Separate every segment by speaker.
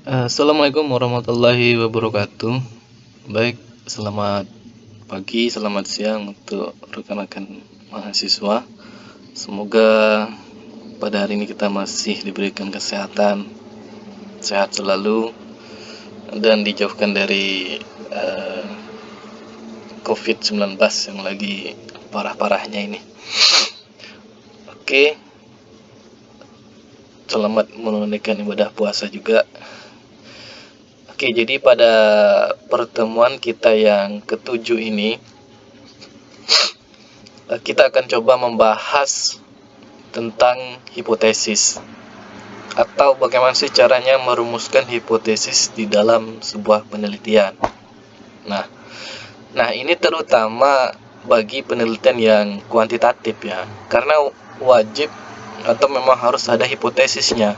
Speaker 1: Assalamualaikum warahmatullahi wabarakatuh. Baik, selamat pagi, selamat siang untuk rekan-rekan mahasiswa. Semoga pada hari ini kita masih diberikan kesehatan, sehat selalu, dan dijauhkan dari COVID-19 yang lagi parah-parahnya ini. Oke, selamat menunaikan ibadah puasa juga. Oke, jadi pada pertemuan kita yang ketujuh ini, kita akan coba membahas tentang hipotesis atau bagaimana sih caranya merumuskan hipotesis di dalam sebuah penelitian. Nah, ini terutama bagi penelitian yang kuantitatif ya, karena wajib atau memang harus ada hipotesisnya.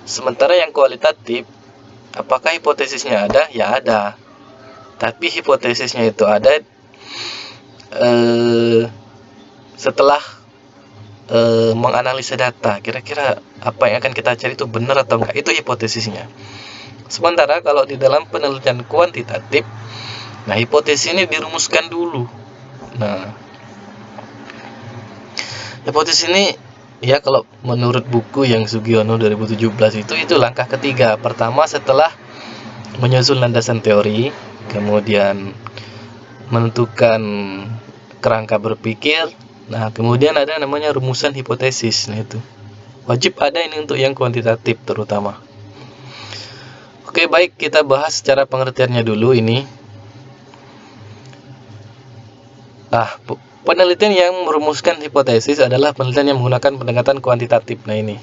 Speaker 1: Sementara yang kualitatif, apakah hipotesisnya ada? Ya ada. Tapi hipotesisnya itu ada setelah menganalisa data, kira-kira apa yang akan kita cari itu benar atau enggak, itu hipotesisnya. Sementara kalau di dalam penelitian kuantitatif, nah hipotesis ini dirumuskan dulu. Nah, hipotesis ini ya kalau menurut buku yang Sugiono 2017 itu langkah ketiga. Pertama setelah menyusun landasan teori, kemudian menentukan kerangka berpikir. Nah, kemudian ada namanya rumusan hipotesis. Nah, itu wajib ada ini untuk yang kuantitatif terutama. Oke, baik, kita bahas secara pengertiannya dulu ini. Penelitian yang merumuskan hipotesis adalah penelitian yang menggunakan pendekatan kuantitatif. Nah, ini.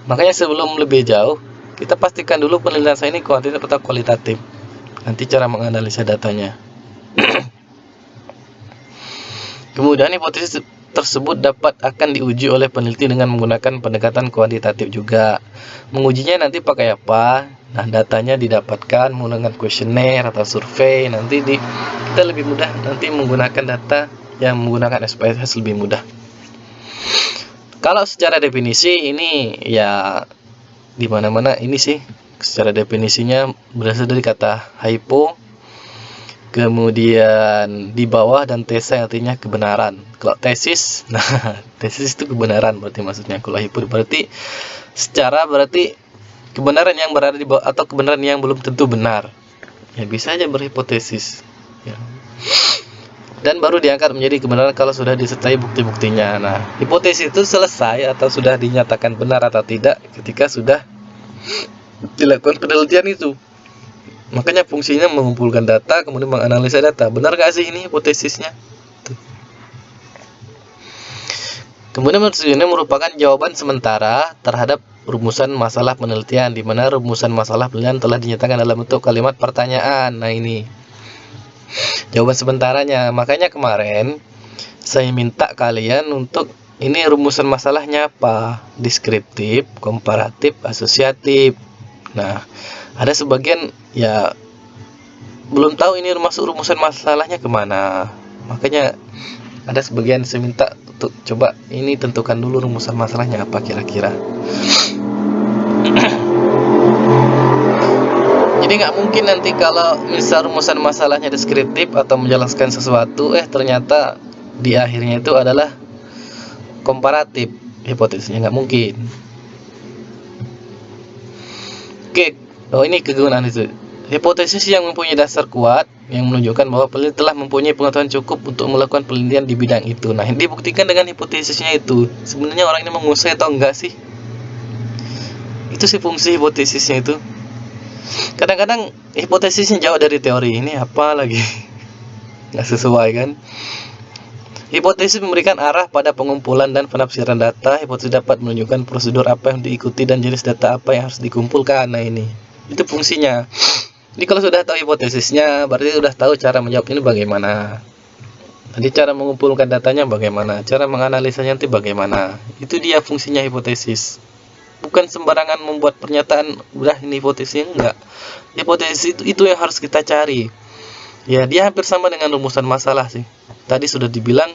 Speaker 1: Makanya sebelum lebih jauh, kita pastikan dulu penelitian saya ini kuantitatif atau kualitatif. Nanti cara menganalisa datanya. Kemudian hipotesis tersebut akan diuji oleh peneliti dengan menggunakan pendekatan kuantitatif juga. Mengujinya nanti pakai apa? Nah, datanya didapatkan menggunakan kuesioner atau survei. Nanti kita lebih mudah nanti menggunakan data yang menggunakan SPSS lebih mudah. Kalau secara definisi ini ya di mana-mana ini sih secara definisinya berasal dari kata hypo, kemudian di bawah, dan tesa artinya kebenaran. Kalau tesis, nah tesis itu kebenaran berarti maksudnya. Kalau hypo berarti kebenaran yang berada di bawah atau kebenaran yang belum tentu benar. Ya bisa aja berhipotesis. Ya. Dan baru diangkat menjadi kebenaran kalau sudah disertai bukti-buktinya. Nah, hipotesis itu selesai atau sudah dinyatakan benar atau tidak ketika sudah dilakukan penelitian itu. Makanya fungsinya mengumpulkan data, kemudian menganalisa data. Benar gak sih ini hipotesisnya? Tuh. Kemudian ini merupakan jawaban sementara terhadap rumusan masalah penelitian, di mana rumusan masalah penelitian telah dinyatakan dalam bentuk kalimat pertanyaan. Nah, ini jawaban sementaranya. Makanya kemarin saya minta kalian untuk ini rumusan masalahnya apa? Deskriptif, komparatif, asosiatif. Nah, ada sebagian ya belum tahu ini masuk rumusan masalahnya kemana. Makanya ada sebagian saya minta untuk coba ini tentukan dulu rumusan masalahnya apa kira-kira. Jadi nggak mungkin nanti kalau misal rumusan masalahnya deskriptif atau menjelaskan sesuatu, ternyata di akhirnya itu adalah komparatif, hipotesisnya nggak mungkin. Oke, ini kegunaan itu. Hipotesis yang mempunyai dasar kuat yang menunjukkan bahwa peneliti telah mempunyai pengetahuan cukup untuk melakukan penelitian di bidang itu. Nah, dibuktikan dengan hipotesisnya itu. Sebenarnya orang ini menguasai atau enggak sih? Itu sih fungsi hipotesisnya itu. Kadang-kadang hipotesisnya jauh dari teori. Ini apa lagi? Nggak sesuai kan? Hipotesis memberikan arah pada pengumpulan dan penafsiran data. Hipotesis dapat menunjukkan prosedur apa yang diikuti dan jenis data apa yang harus dikumpulkan. Nah, ini itu fungsinya. Jadi kalau sudah tahu hipotesisnya, berarti sudah tahu cara menjawab ini bagaimana. Jadi cara mengumpulkan datanya bagaimana, cara menganalisanya nanti bagaimana. Itu dia fungsinya hipotesis. Bukan sembarangan membuat pernyataan udah ini hipotesisnya, enggak. Hipotesis itu yang harus kita cari. Ya, dia hampir sama dengan rumusan masalah sih. Tadi sudah dibilang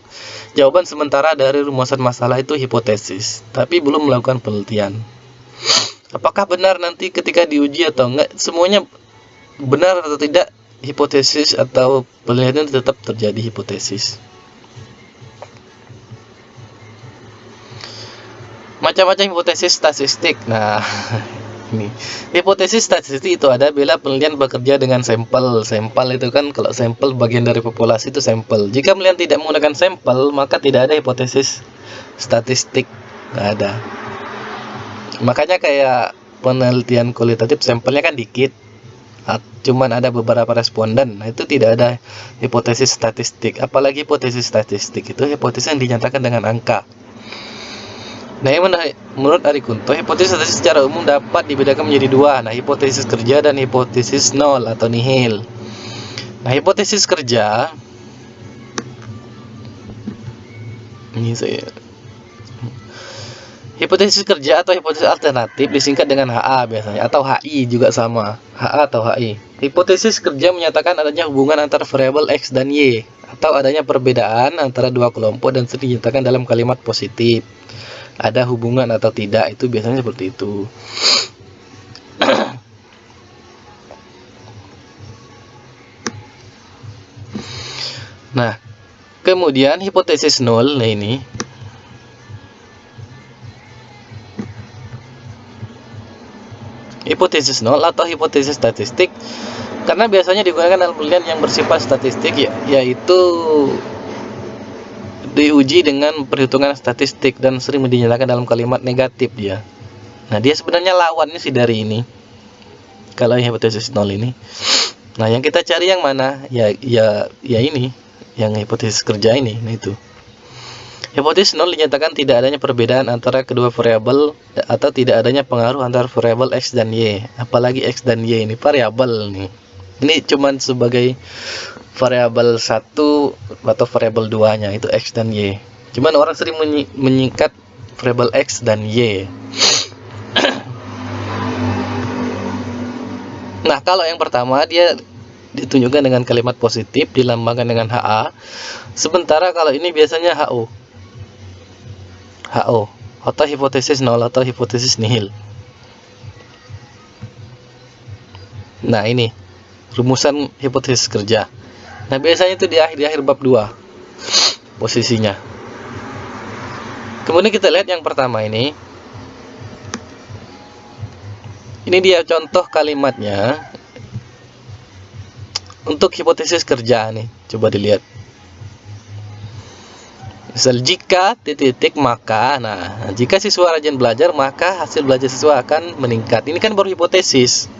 Speaker 1: jawaban sementara dari rumusan masalah itu hipotesis, tapi belum melakukan penelitian. Apakah benar nanti ketika diuji atau enggak, semuanya benar atau tidak, hipotesis atau penelitian tetap terjadi hipotesis. Macam-macam hipotesis statistik. Nah, ini hipotesis statistik itu ada bila penelitian bekerja dengan sampel. Sampel itu kan, kalau sampel bagian dari populasi itu sampel. Jika penelitian tidak menggunakan sampel, maka tidak ada hipotesis statistik. Nggak ada. Makanya kayak penelitian kualitatif, sampelnya kan dikit, cuman ada beberapa responden. Nah, itu tidak ada hipotesis statistik. Apalagi hipotesis statistik itu hipotesis yang dinyatakan dengan angka. Nah, menurut Arikunto, hipotesis statistik secara umum dapat dibedakan menjadi dua. Nah, hipotesis kerja dan hipotesis nol atau nihil. Nah, hipotesis kerja ini hipotesis kerja atau hipotesis alternatif disingkat dengan HA biasanya, atau HI juga sama, HA atau HI. Hipotesis kerja menyatakan adanya hubungan antara variabel X dan Y, atau adanya perbedaan antara dua kelompok dan sering dinyatakan dalam kalimat positif. Ada hubungan atau tidak, itu biasanya seperti itu. Nah, kemudian hipotesis nol, nah ini hipotesis nol atau hipotesis statistik, karena biasanya digunakan dalam penelitian yang bersifat statistik, yaitu diuji dengan perhitungan statistik dan sering dinyatakan dalam kalimat negatif dia. Nah, dia sebenarnya lawannya sih dari ini, kalau hipotesis nol ini. Nah, yang kita cari yang mana? Ya ini, yang hipotesis kerja ini. Nah, itu. Hipotesis nol dinyatakan tidak adanya perbedaan antara kedua variabel atau tidak adanya pengaruh antara variabel X dan Y. Apalagi X dan Y ini variabel nih. Ini cuman sebagai variabel 1 atau variabel 2-nya itu X dan Y. Cuman orang sering menyingkat variabel X dan Y. Nah, kalau yang pertama dia ditunjukkan dengan kalimat positif, dilambangkan dengan HA. Sementara kalau ini biasanya HO atau hipotesis nol atau hipotesis nihil. Nah, ini rumusan hipotesis kerja. Nah, biasanya itu di akhir bab 2 posisinya. Kemudian kita lihat yang pertama ini. Ini dia contoh kalimatnya untuk hipotesis kerja nih. Coba dilihat. Misal jika titik maka, nah jika siswa rajin belajar maka hasil belajar siswa akan meningkat. Ini kan baru hipotesis,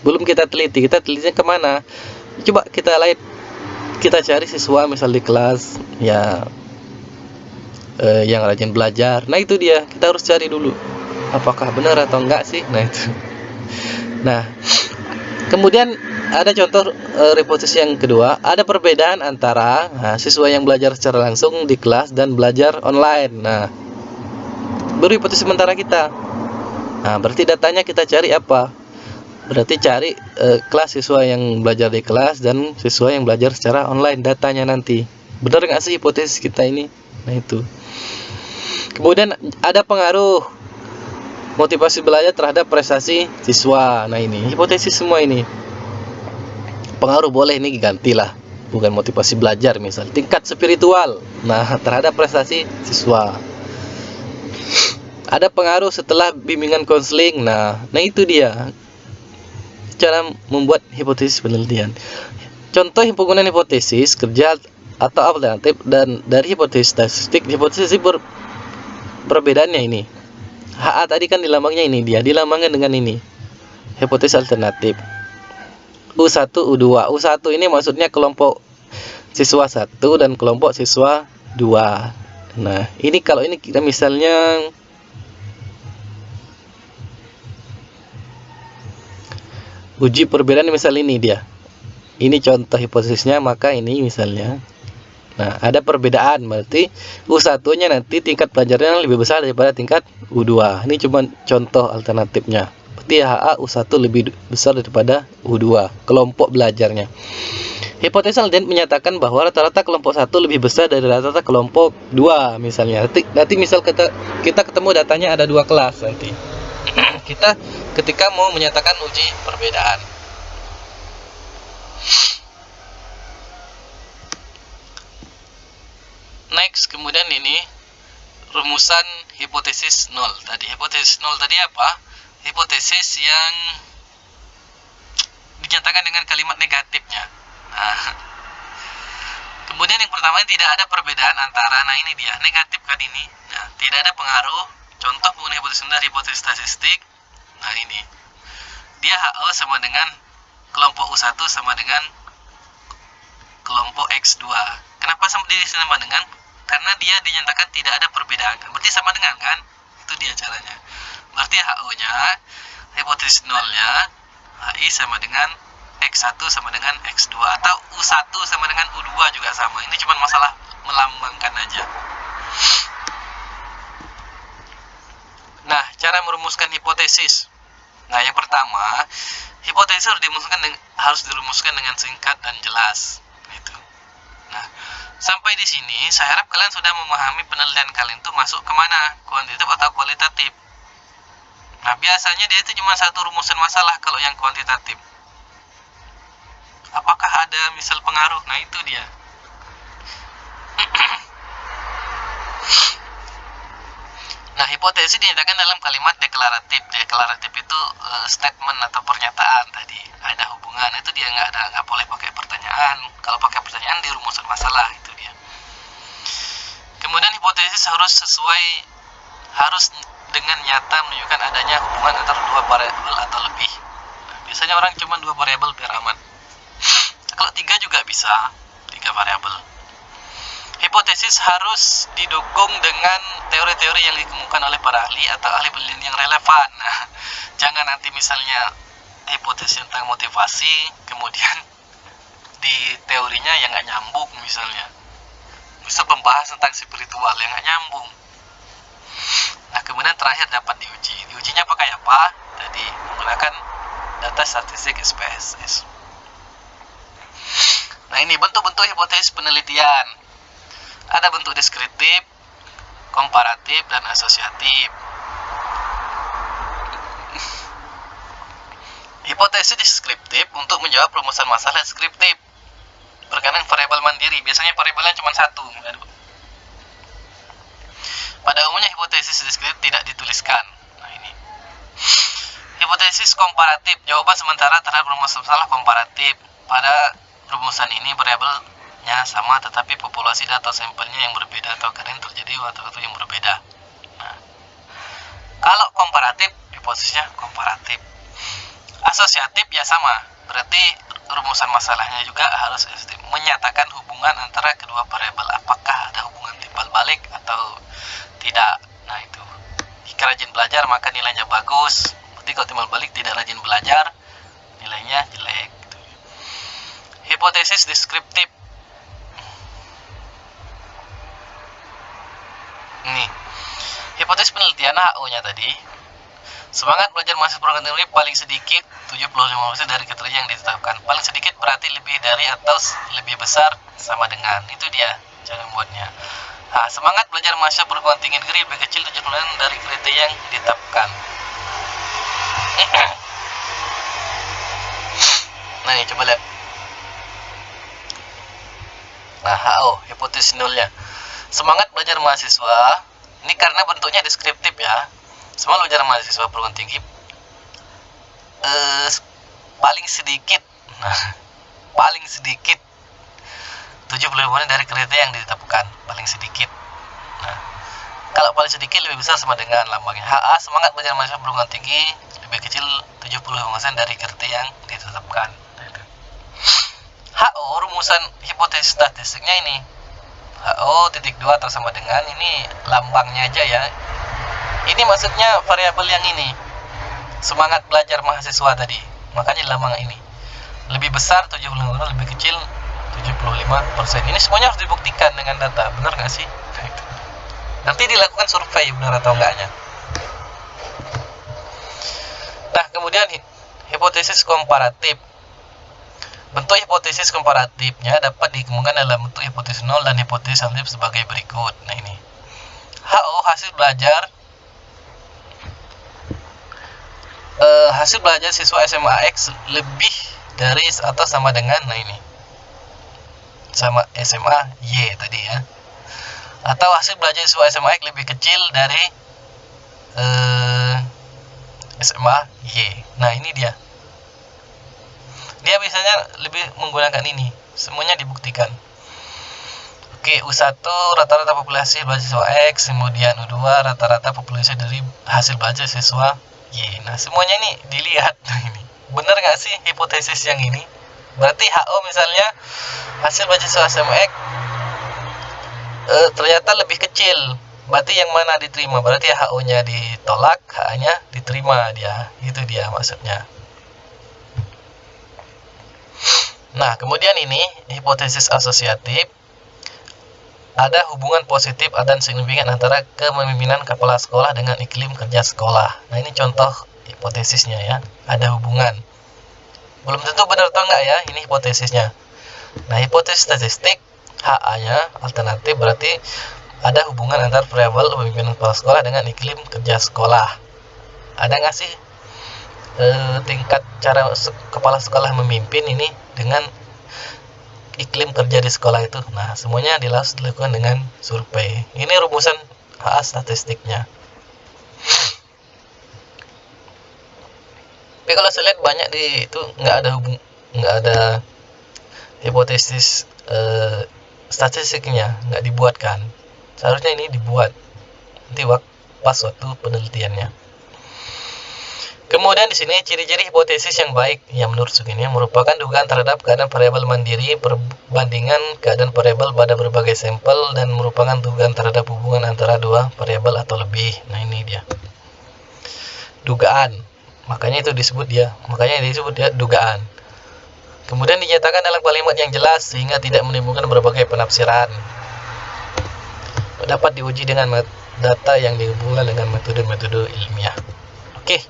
Speaker 1: belum kita teliti. Kita telitinya kemana? Coba kita cari siswa misal di kelas ya yang rajin belajar. Nah, itu dia, kita harus cari dulu apakah benar atau enggak sih. Nah, itu. Nah, kemudian ada contoh hipotesis yang kedua, ada perbedaan antara siswa yang belajar secara langsung di kelas dan belajar online. Nah, baru hipotesis sementara kita. Nah, berarti datanya kita cari apa? Berarti cari kelas siswa yang belajar di kelas dan siswa yang belajar secara online, datanya nanti. Benar nggak sih hipotesis kita ini? Nah, itu. Kemudian ada pengaruh motivasi belajar terhadap prestasi siswa. Nah, ini hipotesis semua ini. Pengaruh boleh ini gantilah, bukan motivasi belajar, misal tingkat spiritual terhadap prestasi siswa. Ada pengaruh setelah bimbingan konseling. Nah itu dia cara membuat hipotesis penelitian. Contoh penggunaan hipotesis kerja atau alternatif dan dari hipotesis statistik. Hipotesis perbedaannya ini. HA tadi kan dilambangnya ini, dia dilambangkan dengan ini, hipotesis alternatif. U1, U2. U1 ini maksudnya kelompok siswa 1 dan kelompok siswa 2. Nah, ini kalau ini kita misalnya uji perbedaan, misal ini dia. Ini contoh hipotesisnya, maka ini misalnya. Nah, ada perbedaan, berarti U1-nya nanti tingkat pelajarannya lebih besar daripada tingkat U2. Ini cuma contoh alternatifnya. Berarti HA U1 lebih besar daripada U2 kelompok belajarnya. Hipotesis Alden menyatakan bahwa rata-rata kelompok 1 lebih besar dari rata-rata kelompok 2 misalnya. Nanti misal kita ketemu datanya ada 2 kelas nanti. kita ketika mau menyatakan uji perbedaan. Next, kemudian ini rumusan hipotesis nol tadi. Hipotesis nol tadi apa? Hipotesis yang dinyatakan dengan kalimat negatifnya. Nah, kemudian yang pertama, tidak ada perbedaan antara, nah ini dia, negatif kan ini. Nah, tidak ada pengaruh. Contoh penggunaan hipotesis dari hipotesis statistik. Nah ini, dia HO sama dengan kelompok U1 sama dengan kelompok X2. Kenapa sama dengan? Karena dia dinyatakan tidak ada perbedaan. Berarti sama dengan kan? Itu dia caranya. Berarti HO-nya, hipotesis nolnya, HI sama dengan X1 sama dengan X2, atau U1 sama dengan U2 juga sama. Ini cuma masalah melambangkan aja. Nah, cara merumuskan hipotesis. Nah, yang pertama, hipotesis harus dirumuskan dengan singkat dan jelas. Gitu. Nah, sampai di sini saya harap kalian sudah memahami penelitian kalian itu masuk kemana, kuantitatif atau kualitatif. Nah, biasanya dia itu cuma satu rumusan masalah kalau yang kuantitatif. Apakah ada misal pengaruh? Nah, itu dia. Nah, hipotesis dinyatakan dalam kalimat deklaratif. Deklaratif itu statement atau pernyataan tadi. Ada hubungan, itu dia nggak boleh pakai pertanyaan. Kalau pakai pertanyaan di rumusan masalah, itu dia. Kemudian hipotesis harus dengan nyata menunjukkan adanya hubungan antara dua variabel atau lebih. Nah, biasanya orang cuma dua variabel biar aman. Kalau tiga juga bisa, tiga variabel. Hipotesis harus didukung dengan teori-teori yang dikemukakan oleh para ahli atau ahli penelitian yang relevan. Nah, jangan nanti misalnya hipotesis tentang motivasi, kemudian di teorinya yang nggak nyambung misalnya. Misal pembahas tentang spiritual yang nggak nyambung. Nah, kemudian terakhir dapat diuji. Diujinya pakai apa? Tadi menggunakan data statistik SPSS. Nah, ini bentuk-bentuk hipotesis penelitian. Ada bentuk deskriptif, komparatif, dan asosiatif. Hipotesis deskriptif untuk menjawab perumusan masalah deskriptif berkaitan variabel mandiri. Biasanya variabelnya cuma satu. Pada umumnya hipotesis deskriptif tidak dituliskan. Nah, ini. Hipotesis komparatif, jawaban sementara terhadap perumusan masalah komparatif. Pada rumusan ini variabelnya sama tetapi populasi data sampelnya yang berbeda atau kadang terjadi waktu yang berbeda. Nah, kalau komparatif, hipotesisnya komparatif. Asosiatif ya sama, berarti rumusan masalahnya juga harus menyatakan hubungan antara kedua variabel. Apakah ada hubungan timbal balik atau tidak. Nah, itu. Jika rajin belajar maka nilainya bagus. Berarti kalau timbal balik tidak rajin belajar, nilainya jelek. Hipotesis deskriptif. Ini. Hipotesis penelitian HO-nya tadi. Semangat belajar mahasiswa program teori paling sedikit 75% dari kriteria yang ditetapkan. Paling sedikit berarti lebih dari atau lebih besar sama dengan. Itu dia cara membuatnya. Nah, semangat belajar mahasiswa perguruan tinggi negeri lebih kecil 70% dari kriteria yang ditetapkan. Nah, ini coba lihat. Nah, HO, hipotesis nolnya. Semangat belajar mahasiswa, ini karena bentuknya deskriptif ya. Semangat belajar mahasiswa perguruan tinggi paling sedikit. Nah, paling sedikit 75% dari kriteria yang ditetapkan, paling sedikit. Nah, kalau paling sedikit lebih besar sama dengan lambangnya. HA, semangat belajar mahasiswa perguruan tinggi lebih kecil 75% dari kriteria yang ditetapkan. HO, rumusan hipotesis statistiknya ini. HO titik 2 atau sama dengan, ini lambangnya aja ya. Ini maksudnya variabel yang ini. Semangat belajar mahasiswa tadi. Makanya lambang ini. Lebih besar 75%, lebih kecil 75%. Ini semuanya harus dibuktikan dengan data. Benar nggak sih? Nanti dilakukan survei benar atau enggaknya. Nah, kemudian hipotesis komparatif. Bentuk hipotesis komparatifnya dapat dikemukakan dalam bentuk hipotesis nol dan hipotesis alternatif sebagai berikut. Nah, ini. HO, hasil belajar hasil belajar siswa SMA X lebih dari atau sama dengan, nah ini sama SMA Y tadi ya, atau hasil belajar siswa SMA X lebih kecil dari SMA Y. Nah ini dia biasanya lebih menggunakan ini, semuanya dibuktikan. Oke, U1 rata-rata populasi belajar siswa X, kemudian U2 rata-rata populasi dari hasil belajar siswa Y. Nah semuanya ini dilihat. Ini benar nggak sih hipotesis yang ini? Berarti HO misalnya hasil belajar siswa SMA X ternyata lebih kecil. Berarti yang mana diterima? Berarti HO-nya ditolak, H-nya diterima dia. Itu dia maksudnya. Nah, kemudian ini hipotesis asosiatif. Ada hubungan positif dan signifikan antara kepemimpinan kepala sekolah dengan iklim kerja sekolah. Nah, ini contoh hipotesisnya ya. Ada hubungan. Belum tentu benar atau enggak ya, ini hipotesisnya. Nah, hipotesis statistik HA-nya alternatif berarti ada hubungan antara variabel kepemimpinan kepala sekolah dengan iklim kerja sekolah. Ada nggak sih tingkat cara kepala sekolah memimpin ini dengan iklim kerja di sekolah itu? Nah, semuanya dilakukan dengan survei. Ini rumusan HA statistiknya. Tapi kalau saya lihat banyak di itu nggak ada hipotesis statistiknya, nggak dibuatkan. Seharusnya ini dibuat nanti pas waktu penelitiannya. Kemudian di sini ciri-ciri hipotesis yang baik yang menurut Sugini merupakan dugaan terhadap keadaan variabel mandiri perbandingan keadaan variabel pada berbagai sampel dan merupakan dugaan terhadap hubungan antara dua variabel atau lebih. Nah, ini dia. Dugaan. Makanya disebut dia dugaan. Kemudian dinyatakan dalam kalimat yang jelas sehingga tidak menimbulkan berbagai penafsiran. Dapat diuji dengan data yang dihubungkan dengan metode-metode ilmiah. Oke.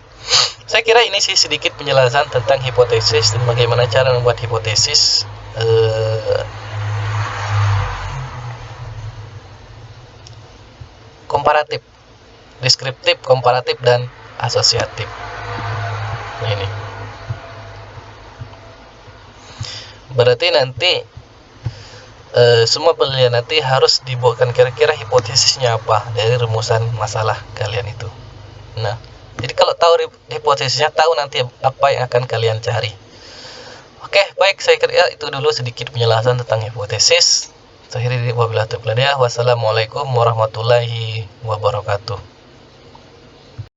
Speaker 1: Saya kira ini sih sedikit penjelasan tentang hipotesis dan bagaimana cara membuat hipotesis komparatif, deskriptif, komparatif, dan asosiatif. Nah, ini berarti nanti semua penelitian nanti harus dibuatkan kira-kira hipotesisnya apa dari rumusan masalah kalian itu. Nah, jadi kalau tahu hipotesisnya, tahu nanti apa yang akan kalian cari. Oke, baik, saya kira itu dulu sedikit penjelasan tentang hipotesis. Wassalamualaikum warahmatullahi wabarakatuh.